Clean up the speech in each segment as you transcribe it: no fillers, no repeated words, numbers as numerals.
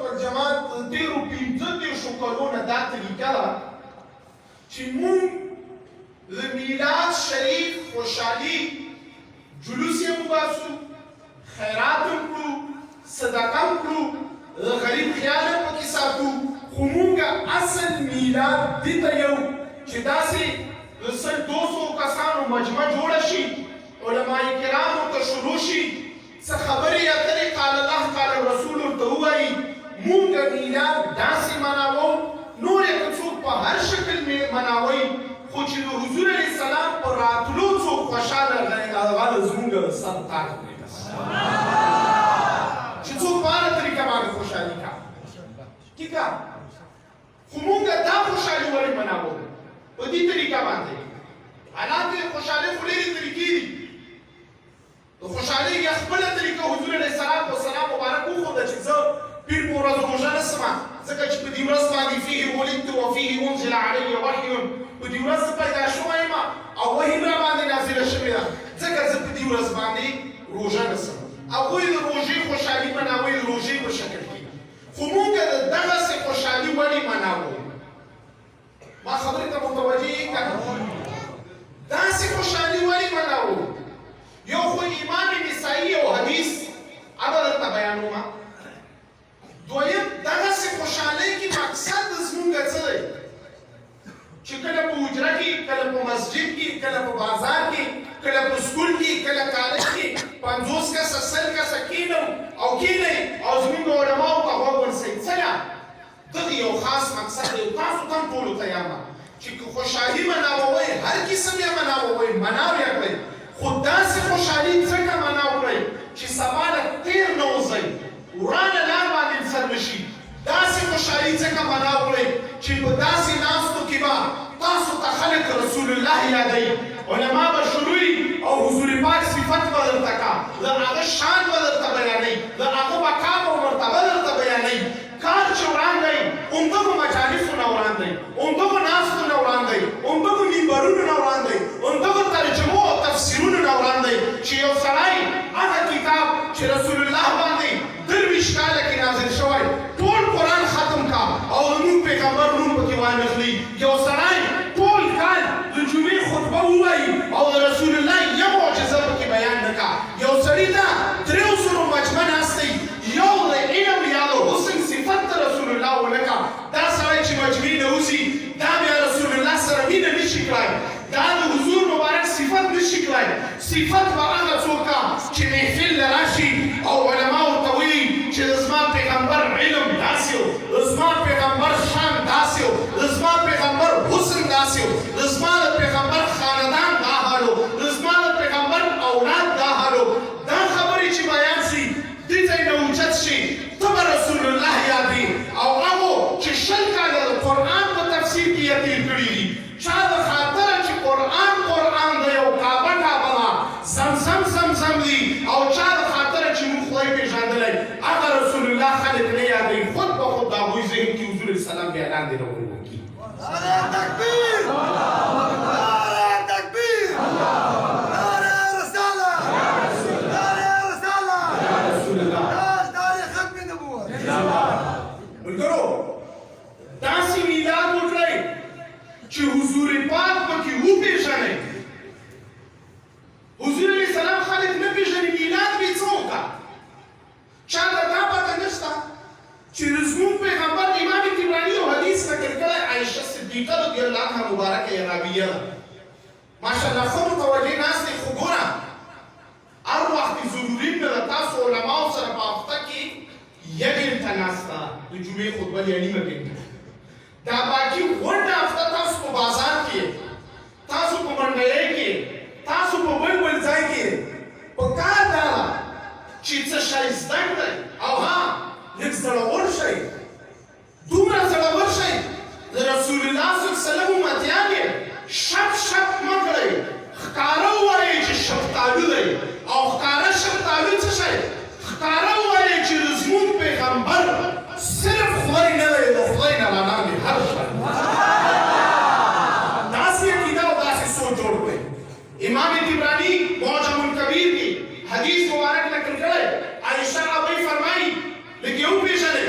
والجماعت د تېرو 15 کلونو دا طریقه ده چې موږ د میلاد شریف خوشحالي جلوس یې وباسو، خیرات هم کړو، صدقه هم کړو، د غریب خیال هم پکې ساتو، خو موږ اصل میلاد دې ته یو چې داسې د 200 کسانو مجمع جوړه شي، علماء کرامو ته شروع شي، څه خبرې اترې قال الله قال رسول ورته ووایي، موږ میلاد داسې مناوو، نور یې که څوک په هر شکل مناوئ، خو چې د حضور علیه السلام په راتلو څوک خوشحاله هغه زموږ د سر تاج دی چې څوک په هره طریقه باندې خوشحالي کا ټیک ده، خو موږ دا خوشحالي ولې مناوو په دې طریقه باندې؟ حالانکه خوشحالي خو ډېرې طریقې دي، د خوشحالۍ یا خپله طریقه حضور علیه السلام مبارک وښوده چې زه پیر په ورځ روژه نه څښم، ځکه چې په دې ورځ باندې فيه ولدت وفيه انزل علي وحي، په دې ورځ زه پیدا شوی یم او وحي مې راباندې نازله شوې ده، ځکه زه په دې ورځ باندې روژه نه څښم. هغوی د روژې خوشحالي مناوئ د روژې په شکل کې، خو موږ د دغسې خوشحالي ولې مناوو؟ ما خبرې ته متوجه یې که نه؟ داسې خوشحالي ولې مناوو؟ یو خو امام نسائی یو حدیث هغه درته بیانومه، دویم دغسې خوشحالۍ کې مقصد د زمونږ څه دی چې کله په حجره کې، کله په مسجد کې، کله په بازار کې، کله په سکول کې، کله کالج کې 50 کسه 100 کسه کښېنم او کښېنئ او زمونږ علماو ته غوږ ونیسئ. څنګه؟ دغه یو خاص مقصد دی، تاسو ته هم ټولو ته یم چې که خوشحالي مناوئ، هر قسم یې مناوئ، مناو یې کړئ، خو داسې خوشحالي ځکه مناو کړئ چې سبا له تېر نه وځئ، ورانه لار باندې سر نشي. داسې خوشحالي ځکه مناو کړئ چې په داسې ناستو کې به تاسو ته خلک رسول الله یادوي، علما به شروعي او حضور پاک صفت به درته کا، د هغه شان به درته بیانوي، د هغه مقام او مرتبه درته بیانوي. کار چې وران دی همدغو مجالسو نه وران دی، همدغو ناستو نه وران دی، همدغو منبرونو نه وران دی، همدغو ترجمو او تفسیرونو نه وران دی چې یو سړی هغه کتاب چې رسول الله باندې 23 کاله کې نازل شوی ټول قرآن ختم کا او د موږ پیغمبر نوم پکې وانخلي، یو سړی ټول کال د جمعې خطبه ووایي او د رسول الله یو معجزه پکې بیان نه کا، یو سړي ته 300 مجمع ناست دی، یو د علم یا د حسن صفت ته رسول الله ونه کا، دا سړی چې مجمعې نه وځي دا بیا رسول الله سره مینه نشي کړی، دا د حضور مبارک صفت نشي کړی. صفت به هغه څوک چې محفل له راشي او علما ورته وایي چې د زما پیغمبر علم داسې و، د زما پیغمبر شان داسې و، د زما پیغمبر حسن داسې و، د زما د پیغمبر خاندان دا حال و، د زما د پیغمبر اولاد دا حال و. دا خبرې چې بیان شي دې ځای نه اوچت شي، ته به رسول الله یادوي او هغو چې 20 کاله د قرآن په تفسیر کې یې تېر کړي دي، چا د خاطره چې قرآن دی او کعبه ده، زمزم دی، او چا د خاطره چې موږ خدای پېژندلی هغه رسول الله خلک نه یادوي، خود به خود د هغوی ذهن کې حضور علیه السلام بیا لاندې راوړي وکړي. نعره تکبیر، نعره تکبیر، نعره رساله، نعره رساله، یا رسول الله، نعره ختم نبوت. ملګرو داسې میلاد وکړئ چې حضور پاک پکې وپېژنئ. حضور علیه السلام خلک نه پېژني، میلاد بې څه وکړه؟ چا ته دا پته نشته چې د زموږ پیغمبر امام طبراني یو حدیث نقل کړی، عایشه صدیقه رضی الله عنها مبارکه یې راویه ده، ماشاءالله ښه متوجه ناست دی. خو ګوره هر وخت ضروري نه ده تاسو علماو سره په هفته کې 1 ګنټه ناسته د جمعې خطبه یا نیمه ګنټه، دا باقي غونډه هفته تاسو په بازار کې، تاسو په منډیۍ کې، تاسو په بل ځای کې پکار دا ده چې څه شی زده کړئ او ها لږ زړور شئ، دومره زړور شئ د رسول الله صلی الله علیه وسلم امتیان یې شپ مه کړئ، ښکاره ووایئ چې شفتالو دی او ښکاره شفتالو څه شی؟ ښکاره ووایئ چې د زموږ پیغمبر صرف خدای نه دی، د خدای نه وړاندې هر شی. داسې عقیده او داسې سوچ جوړ کړئ. امام طبراني معجم الکبیر کې حدیث مبارک نقل کړی، عایشه ابي فرمایي لکه یو پیژنئ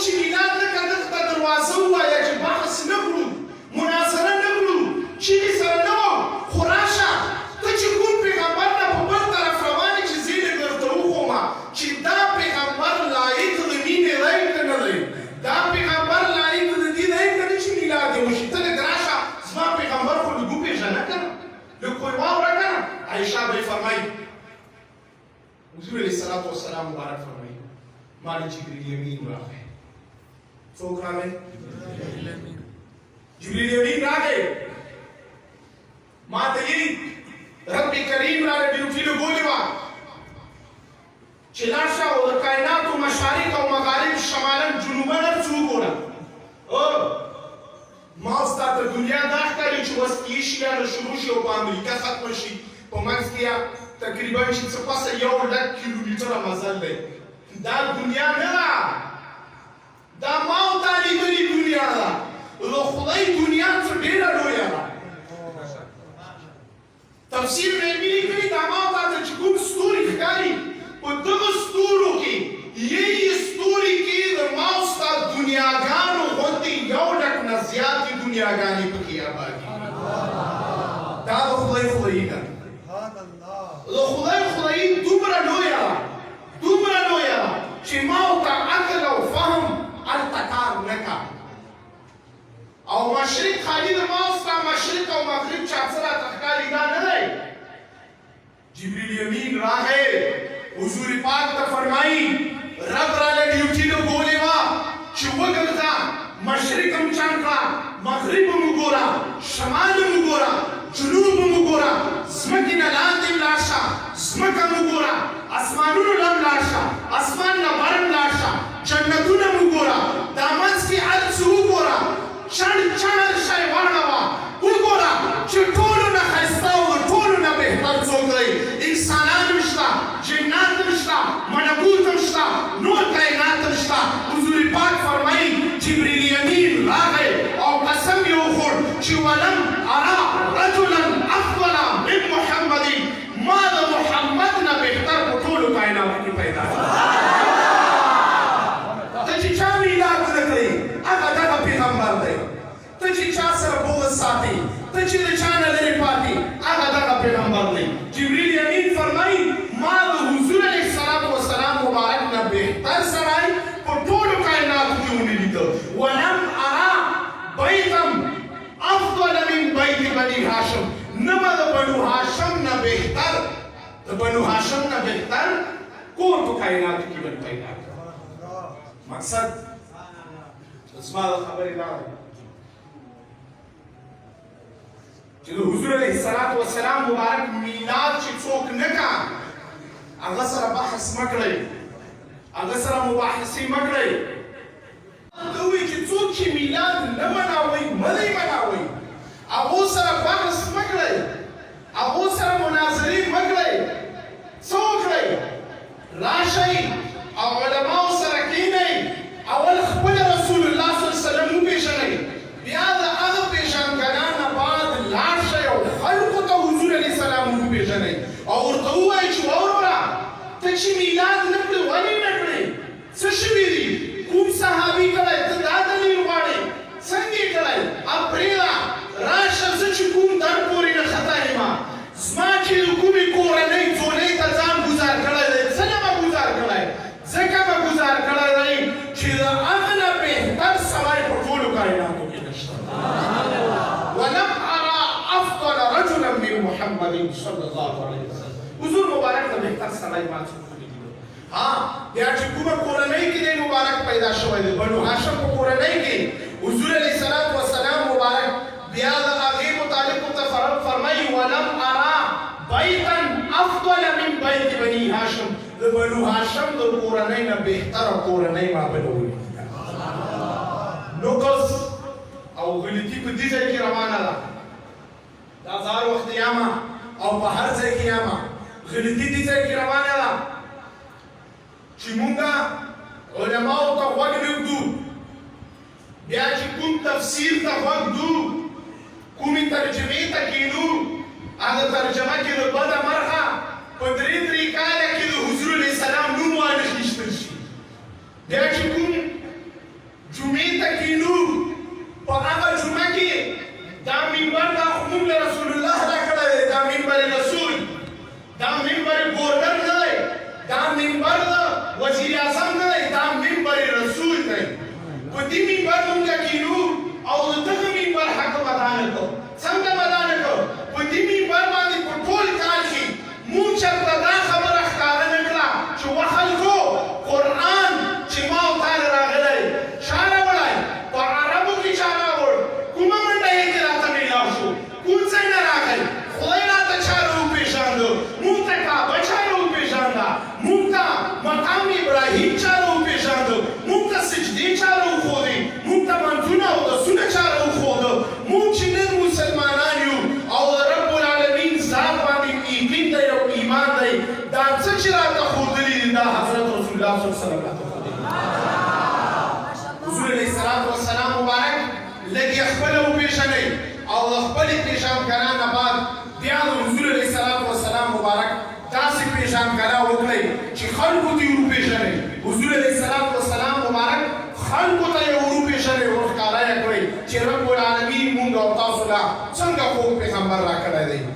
چې میلاد نه کړه ته دروازه ووایه چې بحث نه کړو مناظره نه کړو چیغې سره نه وه خو راشه ته چې کوم پیغمبر نه په بل طرف روان یې چې زه یې درته وښومه چې دا پیغمبر لایق د مینې دی که نه دی دا پیغمبر لایق د دې دی که نه چې میلاد یې وشي ته لږ راشه زما پیغمبر خو لږ وپېژنه که نه لږ خو یې واوره که نه عایشه به یې فرمایي حضور علیه الصلاة والسلام مبارک فرمایي ما له جبریل امین راغی څوک راغی جبریل امین راغی ما ته یې رب کریم را ډیوټي لګولې وه چې لاړ شه او د کائناتو مشارق او مغارب شمالا جنوبا هر څه وګوره ما اوس تا ته دنیا دا ښکاري چې اوس ایشیا نه شروع شي او په امریکا ختمه شي په منځ کې تقریبا چې څه پسه 1 لک کیلومتره مزل دی دا دنیا نه ده دا ما او تا لیدلې دنیا ده د خدای دنیا څه ډېره لویه ده تفسیر میں بھی لیکلی داما ہوتا تھا چې کوم ستوري ښکاري په دغه ستورو کې یې ستوري کې د ما او ستا دنیاګانو غوندې 1 لک نه زیاتې دنیاګانې پکې آبادي دا د خدای خدایي ده د خدای خدایي دومره لویه ده چې ما ورته عقل او فهم هلته کار نه کا او مشرق خالی د ما او ستا مشرق او مغرب چا څه راته ښکاري دا نه دی جبریل امین راغی حضور پاک ته فرمایي رب راله ډیوټي لګولې وه چې وګرځه مشرق هم چاڼ کړه مغرب هم وګوره شمال هم وګوره جنوب هم وګوره ځمکې نه لاندې هم لاړ شه ځمکه هم وګوره اسمانونو نه هم لاړ شه اسمان نه بر هم لاړ شه جنتونه هم وګوره دا منځ کې هر څه وګوره چڼ هر شی واړوه وګوره چې ټولو نه ښایسته او د ټولو نه بهتر څوک دی انسانان هم شته جنات هم شته ملکوت هم شته نور کائنات هم شته حضور پاک فرمایي جبریل امین راغی او قسم یې وخوړ چې ولم ارا رجلا افضل من محمد ما د محمد نه بهتر په ټولو کائناتو کې پیدا ته چې چا میلاد ونه کړې هغه دغه پیغمبر دی ته چې چا سره بغض ساتي ته چې د چا نه لرې پاتې هغه دغه پیغمبر دی جبریل امین فرمایي ما د حضور علیه السلام مبارک نه بهتر سړی په ټولو کائناتو کې ونه لیده ولم ارا بیتا افضل من بیت بني هاشم نه به د بنو هاشم نه بهتر د بنو هاشم نه بهتر کور په کائناتو کې بل پیدا کړ مقصد زما د خبرې دا دی چې د حضور علیه السلام مبارک میلاد چې څوک نه کا هغه سره بحث مه کړئ هغه سره مباحثې مه کړئ ته وایي چې څوک چې میلاد نه مناوئ مه دی مناوئ هغو سره بحث مه کړئ هغو سره مناظرې مه کړئ څه وکړئ راشئ او علماو سره کښېنئ اول خپل رسول الله صلی الله علیه وسلم وپېژنئ بیا د هغه پېژندګنا نه بعد لاړ شئ او خلکو ته حضور علیه السلام وپېژنئ او ورته ووایئ چې واوره ته چې میلاد نه کړې ولې نه کړې څه شوي دي کوم صحابي کړی ته دا دلیل غواړې څنګه یې کړی پرېږده راشه زه چې کوم در پورې نه خطا یم زما چې د کومې کورنۍ ځولۍ ته ځان ګزار کړی دی څه نه به گزار کړی ځکه به گزار کړی دی چې د هغه نه بهتر سړی په ټولو کائناتو کې نشته ولم ارى افضل رجلا من محمد صلی الله علیه وسلم حضور مبارک ته بهتر سړی ما څوک نه لیدلی ها بیا چې کومه کورنۍ کې دی مبارک پیدا شوی دی بنو هاشم په کورنۍ کې حضور علیه السلام مبارک بیا د هغې متعلق ورته فرمایي ولم ارى بیتا افضل من بیت بني هاشم د بنو هاشم د کورنۍ نه بهتره کورنۍ ما بله ولیده نقص او غلطي په دې ځای کې روانه ده دا هزار وخت یامه او په هر ځای کې یامه غلطي دې ځای کې روانه ده چې مونږه علماو ته غوږ نه ږدو بیا چې کوم تفسیر ته غوږ ږدو کومې ترجمې ته کښېنو هغه ترجمه کې د بده مرغه په 3 کاله کې د حضور علیه السلام نوم وانخیستل شي بیا چې کوم کینو په هغه جمعه کې دا منبر دا خو موږ له رسول الله راکړی دی دا منبر رسول دا منبر ګورنر نه دی دا منبر د وزیر اعظم نه دی دا منبر رسول دی په دې منبر موږ کینو او د دغه منبر حق بدانه کړو څنګه بدانه کړو په دې منبر باندې په ټول کال کې موږ چېرته دا خبره ښکاره نه کړه چې وخلکو قرآن چې ما او تا له راغلی چا راوړی په عربو کې چا راوړ کومه منډه یې کې راته میلاو شو کوم ځای نه راغی خدای راته چا راوپېژانده موږ ته کعبه چا راوپېژانده موږ ته مقام ابراهیم چا راوپېژانده موږ ته سجدې چا راوښودې موږ ته منځونه او اودسونه چا راوښوده موږ چې نن مسلمانان یو او د رب العالمین ذات باندې یقین دی او ایمان دی دا څه چې راته ښودلي دي دا حضرت رسول الله صلی الله علیه وسلم راته ښودلي حضور علیه السلام مبارک لږ یې خپله وپېژنئ او د خپلې پېژندګنا نه بعد بیا د حضور علیه السلام مبارک داسې پېژندګنا وکړئ چې خلکو ته یې وپېژنئ حضور علیه السلام مبارک خلکو ته یې وروپېژنئ ورښکاره یې کړئ چې رب العالمین مونږ او تاسو له څنګه خوږ پیغمبر راکړی دی